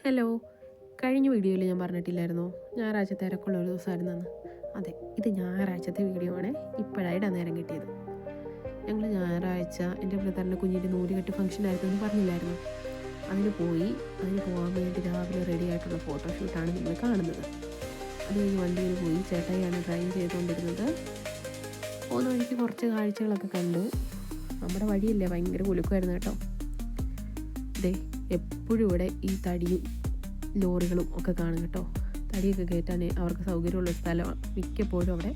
Hello, കഴിഞ്ഞ വീഡിയോയിൽ ഞാൻ പറഞ്ഞിട്ടില്ലായിരുന്നോ ഞായറാഴ്ച തിരക്കുള്ള ഒരു ദിവസമായിരുന്നെന്ന്. അതെ, ഇത് ഞായറാഴ്ചത്തെ വീഡിയോ ആണ്. ഇപ്പോഴായിട്ടാണ് നേരം കിട്ടിയത്. ഞങ്ങൾ ഞായറാഴ്ച എൻ്റെ ബ്രദറിൻ്റെ കുഞ്ഞിൻ്റെ നൂലുകെട്ട് ഫംഗ്ഷൻ ആയിരുന്നു എന്ന് പറഞ്ഞില്ലായിരുന്നു. അതിന് പോകാൻ വേണ്ടി രാവിലെ റെഡി ആയിട്ടുള്ള ഫോട്ടോഷൂട്ടാണ് നിങ്ങൾ കാണുന്നത്. അത് കഴിഞ്ഞ് വണ്ടിയിൽ പോയി ചേട്ടായിയാണ് ഡ്രൈവ് ചെയ്തുകൊണ്ടിരുന്നത്. പോകുന്ന വഴിക്ക് കുറച്ച് കാഴ്ചകളൊക്കെ കണ്ടു. നമ്മുടെ വഴിയല്ലേ ഭയങ്കര കുലുക്കുമായിരുന്നു കേട്ടോ. ഇതേ എപ്പോഴും ഇവിടെ ഈ തടിയും ലോറികളും ഒക്കെ കാണും കേട്ടോ. തടിയൊക്കെ കയറ്റാൻ അവർക്ക് സൗകര്യമുള്ള സ്ഥലമാണ്. മിക്കപ്പോഴും അവിടെ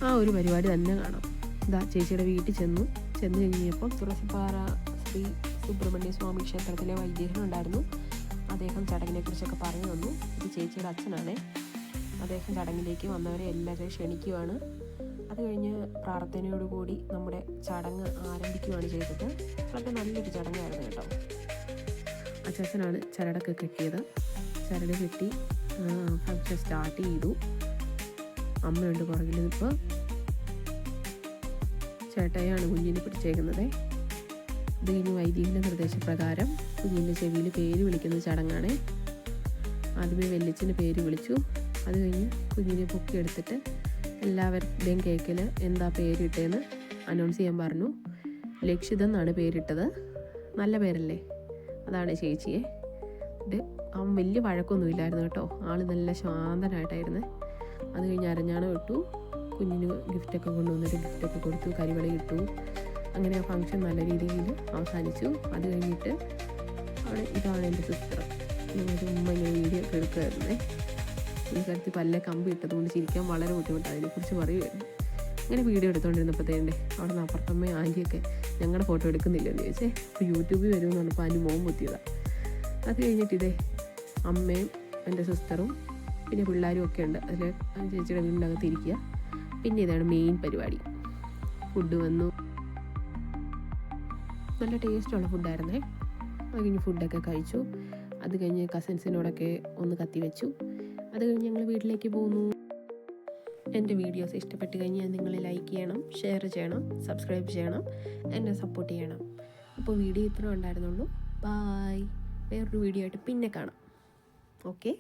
ആ ഒരു പരിപാടി തന്നെ കാണാം. ഇതാ ചേച്ചിയുടെ വീട്ടിൽ ചെന്നു കഴിഞ്ഞപ്പം തുളസിപ്പാറ ശ്രീ സുബ്രഹ്മണ്യ സ്വാമി ക്ഷേത്രത്തിലെ വൈദികൻ ഉണ്ടായിരുന്നു. അദ്ദേഹം ചടങ്ങിനെ കുറിച്ചൊക്കെ പറഞ്ഞു തന്നു. ഇത് ചേച്ചിയുടെ അച്ഛനാണ്. അദ്ദേഹം ചടങ്ങിലേക്ക് വന്നവരെ എല്ലാവരെയും ക്ഷണിക്കുകയാണ്. അത് കഴിഞ്ഞ് പ്രാർത്ഥനയോടുകൂടി നമ്മുടെ ചടങ്ങ് ആരംഭിക്കുകയാണ് ചെയ്തത്. വളരെ നല്ലൊരു ചടങ്ങായിരുന്നു കേട്ടോ. അച്ഛനാണ് ചരടൊക്കെ കെട്ടിയത്. ചരട് കെട്ടി ഫംഗ്ഷൻ സ്റ്റാർട്ട് ചെയ്തു. അമ്മയുണ്ട് പുറകിൽ. ഇപ്പോൾ ചേട്ടായാണ് കുഞ്ഞിനെ പിടിച്ചേക്കുന്നത്. ഇത് കഴിഞ്ഞ് വൈദികൻ്റെ നിർദ്ദേശപ്രകാരം കുഞ്ഞിൻ്റെ ചെവിയിൽ പേര് വിളിക്കുന്ന ചടങ്ങാണ്. ആദ്യമേ വെല്ലിച്ചിൻ്റെ പേര് വിളിച്ചു. അത് കഴിഞ്ഞ് കുഞ്ഞിനെ പൊക്കിയെടുത്തിട്ട് എല്ലാവരുടെയും കേക്കിൽ എന്താ പേരിട്ടതെന്ന് അനൗൺസ് ചെയ്യാൻ പറഞ്ഞു. ലക്ഷിത എന്നാണ് പേരിട്ടത്. നല്ല പേരല്ലേ? അതാണ് ചേച്ചിയെ. അവൻ വലിയ വഴക്കൊന്നുമില്ലായിരുന്നു കേട്ടോ. ആൾ നല്ല ശാന്തനായിട്ടായിരുന്നു. അത് കഴിഞ്ഞ് അരഞ്ഞാണം ഇട്ടു. കുഞ്ഞിന് ഗിഫ്റ്റൊക്കെ കൊണ്ടുവന്നിട്ട് ഗിഫ്റ്റൊക്കെ കൊടുത്തു, കരിവളി ഇട്ടു. അങ്ങനെ ആ ഫംഗ്ഷൻ നല്ല രീതിയിൽ അവസാനിച്ചു. അത് കഴിഞ്ഞിട്ട് ഇതാണ് എൻ്റെ സിസ്റ്റർ. ഉമ്മ ഇങ്ങനെ വീഡിയോ ഒക്കെ എടുക്കുമായിരുന്നേ. ഈ കരുത്തി പല്ലേ കമ്പി ഇട്ടതുകൊണ്ട് ചിരിക്കാൻ വളരെ ബുദ്ധിമുട്ടാണ്. അതിനെക്കുറിച്ച് പറയുമായിരുന്നു. അങ്ങനെ വീഡിയോ എടുത്തുകൊണ്ടിരുന്നപ്പോഴത്തേണ്ടേ അവിടെ നിന്ന് അപ്പുറത്തമ്മ ആൻറ്റിയൊക്കെ ഞങ്ങളുടെ ഫോട്ടോ എടുക്കുന്നില്ലെന്ന് ചോദിച്ചേ. അപ്പോൾ യൂട്യൂബിൽ വരുമെന്ന് പറഞ്ഞപ്പോൾ അതിന് മോൻ കുത്തിയതാണ്. അത് കഴിഞ്ഞിട്ട് അമ്മയും എൻ്റെ സിസ്റ്ററും പിന്നെ പിള്ളേരും ഒക്കെ ഉണ്ട്. അതിൽ ചേച്ചിയുടെ വീടിൻ്റെ അകത്ത് ഇരിക്കുക. പിന്നെ ഇതാണ് മെയിൻ പരിപാടി. ഫുഡ് വന്നു. നല്ല ടേസ്റ്റുള്ള ഫുഡായിരുന്നേ. അത് കഴിഞ്ഞ് ഫുഡൊക്കെ കഴിച്ചു. അത് കഴിഞ്ഞ് കസിൻസിനോടൊക്കെ ഒന്ന് കത്തി വെച്ചു. അത് കഴിഞ്ഞ് ഞങ്ങൾ വീട്ടിലേക്ക് പോന്നു. എൻ്റെ വീഡിയോസ് ഇഷ്ടപ്പെട്ട് കഴിഞ്ഞാൽ നിങ്ങൾ ലൈക്ക് ചെയ്യണം, ഷെയർ ചെയ്യണം, സബ്സ്ക്രൈബ് ചെയ്യണം, എന്നെ സപ്പോർട്ട് ചെയ്യണം. അപ്പോൾ വീഡിയോ ഇത്ര ഉണ്ടായിരുന്നുള്ളൂ. ബായ്. വേറൊരു വീഡിയോ ആയിട്ട് പിന്നെ കാണാം. ഓക്കെ.